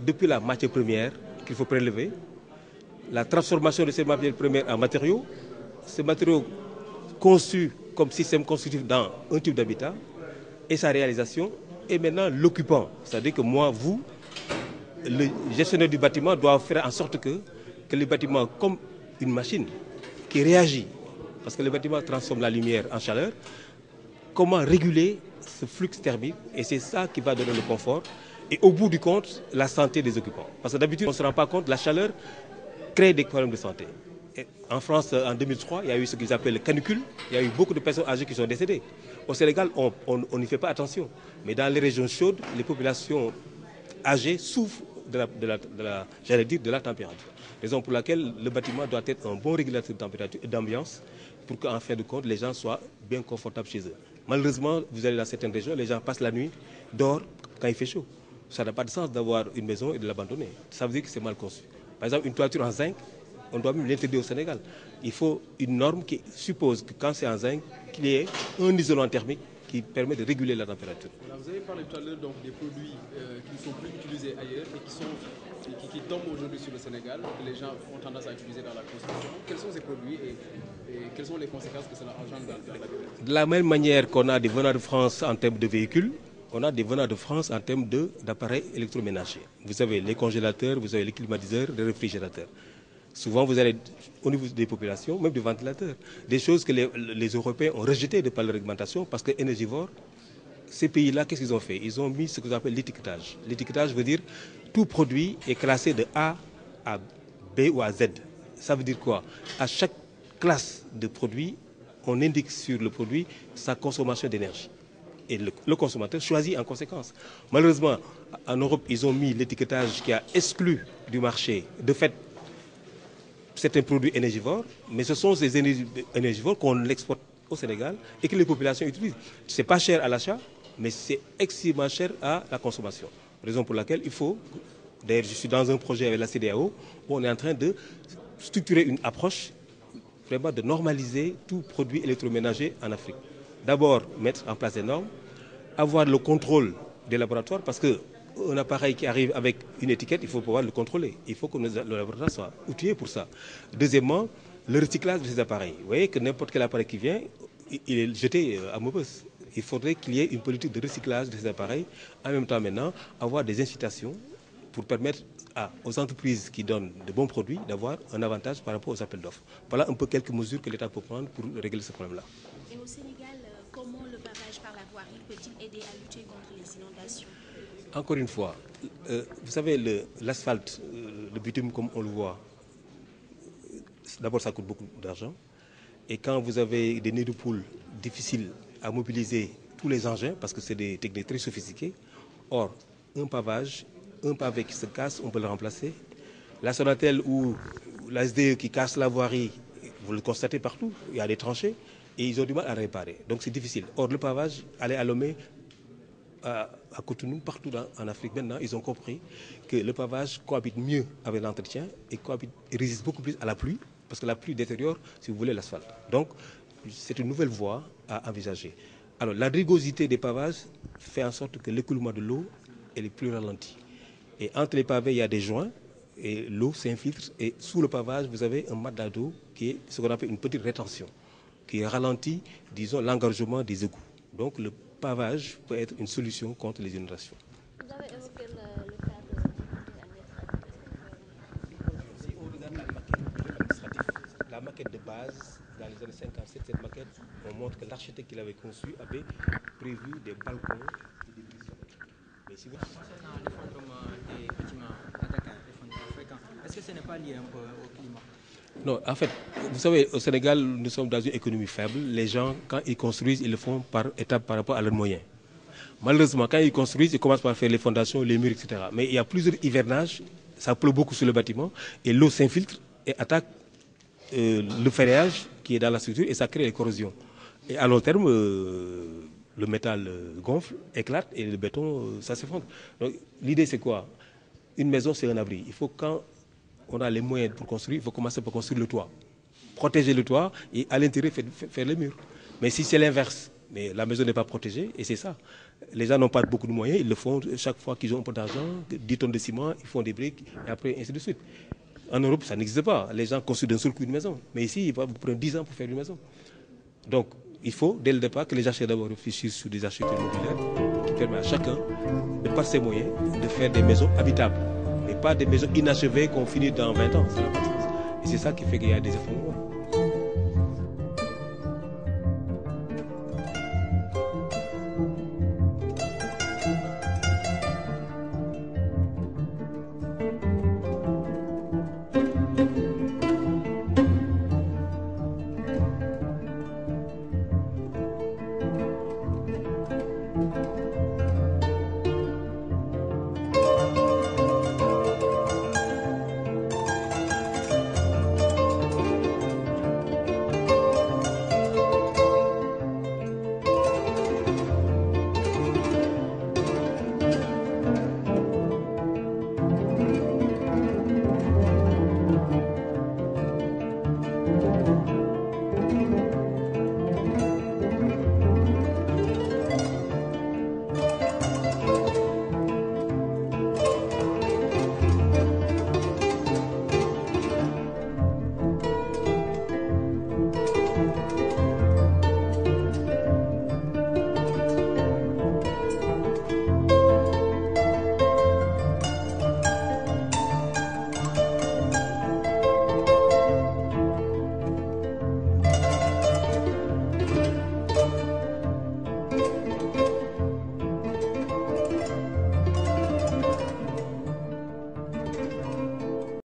depuis la matière première qu'il faut prélever, la transformation de ces matières premières en matériaux, ces matériaux conçus comme système constructif dans un type d'habitat, et sa réalisation, et maintenant l'occupant. C'est-à-dire que moi, vous, le gestionnaire du bâtiment doit faire en sorte que le bâtiment, comme une machine qui réagit, parce que le bâtiment transforme la lumière en chaleur, comment réguler ce flux thermique, et c'est ça qui va donner le confort. et au bout du compte, la santé des occupants. Parce que d'habitude, on ne se rend pas compte, la chaleur crée des problèmes de santé. Et en France, en 2003, il y a eu ce qu'ils appellent le canicule. Il y a eu beaucoup de personnes âgées qui sont décédées. Au Sénégal, on n'y fait pas attention. Mais dans les régions chaudes, les populations âgées souffrent j'allais dire, de la température. Raison pour laquelle le bâtiment doit être un bon régulateur de température et d'ambiance pour qu'en fin de compte, les gens soient bien confortables chez eux. Malheureusement, vous allez dans certaines régions, les gens passent la nuit, dorment quand il fait chaud. Ça n'a pas de sens d'avoir une maison et de l'abandonner. Ça veut dire que c'est mal conçu. Par exemple, une toiture en zinc, on doit même l'interdire au Sénégal. Il faut une norme qui suppose que quand c'est en zinc, qu'il y ait un isolant thermique qui permet de réguler la température. Voilà, vous avez parlé tout à l'heure des produits qui ne sont plus utilisés ailleurs et qui tombent aujourd'hui sur le Sénégal, que les gens ont tendance à utiliser dans la construction. Quels sont ces produits et quelles sont les conséquences que cela engendre dans la durée? De la même manière qu'on a des venants de France en termes de véhicules, on a des venants de France en termes d'appareils électroménagers. Vous avez les congélateurs, vous avez les climatiseurs, les réfrigérateurs. Souvent, vous allez au niveau des populations, même des ventilateurs, des choses que les Européens ont rejetées de par leur réglementation parce que énergivores, ces pays-là, qu'est-ce qu'ils ont fait? Ils ont mis ce qu'on appelle l'étiquetage. L'étiquetage veut dire tout produit est classé de A à B ou à Z. Ça veut dire quoi? À chaque classe de produit, on indique sur le produit sa consommation d'énergie. Et le consommateur choisit en conséquence. Malheureusement, en Europe, ils ont mis l'étiquetage qui a exclu du marché, de fait, certains produits énergivores, mais ce sont ces énergivores qu'on exporte au Sénégal et que les populations utilisent. Ce n'est pas cher à l'achat, mais c'est extrêmement cher à la consommation. Raison pour laquelle il faut, d'ailleurs je suis dans un projet avec la CEDEAO, où on est en train de structurer une approche, vraiment de normaliser tout produit électroménager en Afrique. D'abord, mettre en place des normes, avoir le contrôle des laboratoires, parce qu'un appareil qui arrive avec une étiquette, il faut pouvoir le contrôler. Il faut que le laboratoire soit outillé pour ça. Deuxièmement, le recyclage de ces appareils. Vous voyez que n'importe quel appareil qui vient, il est jeté à Maubeuge. Il faudrait qu'il y ait une politique de recyclage de ces appareils. En même temps, maintenant, avoir des incitations pour permettre aux entreprises qui donnent de bons produits d'avoir un avantage par rapport aux appels d'offres. Voilà un peu quelques mesures que l'État peut prendre pour régler ce problème-là. Et au Sénégal, comment le pavage par la voirie peut-il aider à lutter contre les inondations? Encore une fois, vous savez, l'asphalte, le bitume comme on le voit, d'abord ça coûte beaucoup d'argent. Et quand vous avez des nids de poules difficiles à mobiliser tous les engins, parce que c'est des techniques très sophistiquées, or, un pavé qui se casse, on peut le remplacer. La Sonatel ou la SDE qui casse la voirie, vous le constatez partout, il y a des tranchées et ils ont du mal à réparer. Donc c'est difficile. Or, le pavage, aller à Lomé, à Cotonou, partout en Afrique maintenant, ils ont compris que le pavage cohabite mieux avec l'entretien et résiste beaucoup plus à la pluie, parce que la pluie détériore, si vous voulez, l'asphalte. Donc, c'est une nouvelle voie à envisager. Alors, la rugosité des pavages fait en sorte que l'écoulement de l'eau est plus ralenti. Et entre les pavés, il y a des joints et l'eau s'infiltre. Et sous le pavage, vous avez un matelas d'eau qui est ce qu'on appelle une petite rétention, qui ralentit, disons, l'engorgement des égouts. Donc, le pavage peut être une solution contre les inondations. Vous avez évoqué le cadre administratif. Si on regarde la maquette de base, dans les années 57, cette maquette, on montre que l'architecte qui l'avait conçue avait prévu des balcons et des briques. Mais si vous... Concernant l'effondrement des bâtiments à Dakar, l'effondrement fréquent, est-ce que ce n'est pas lié un peu au climat? Non, en fait, vous savez, au Sénégal, nous sommes dans une économie faible. Les gens, quand ils construisent, ils le font par étapes par rapport à leurs moyens. Malheureusement, quand ils construisent, ils commencent par faire les fondations, les murs, etc. Mais il y a plusieurs hivernages, ça pleut beaucoup sur le bâtiment, et l'eau s'infiltre et attaque le ferrage qui est dans la structure, et ça crée des corrosions. Et à long terme, le métal gonfle, éclate, et le béton, ça s'effondre. Donc l'idée, c'est quoi? Une maison, c'est un abri. Il faut, quand on a les moyens pour construire, il faut commencer par construire le toit. Protéger le toit et à l'intérieur faire les murs. Mais si c'est l'inverse, mais la maison n'est pas protégée, et c'est ça. Les gens n'ont pas beaucoup de moyens, ils le font chaque fois qu'ils ont un peu d'argent, 10 tonnes de ciment, ils font des briques, et après ainsi de suite. En Europe, ça n'existe pas. Les gens construisent d'un seul coup une maison. Mais ici, vous prenez 10 ans pour faire une maison. Donc, il faut, dès le départ, que les architectes d'abord réfléchissent sur des architectures modulaires qui permettent à chacun, de par ses moyens, de faire des maisons habitables. Et pas des maisons inachevées qu'on finit dans 20 ans. Ça n'a pas de sens. Et c'est ça qui fait qu'il y a des effondrements. Merci.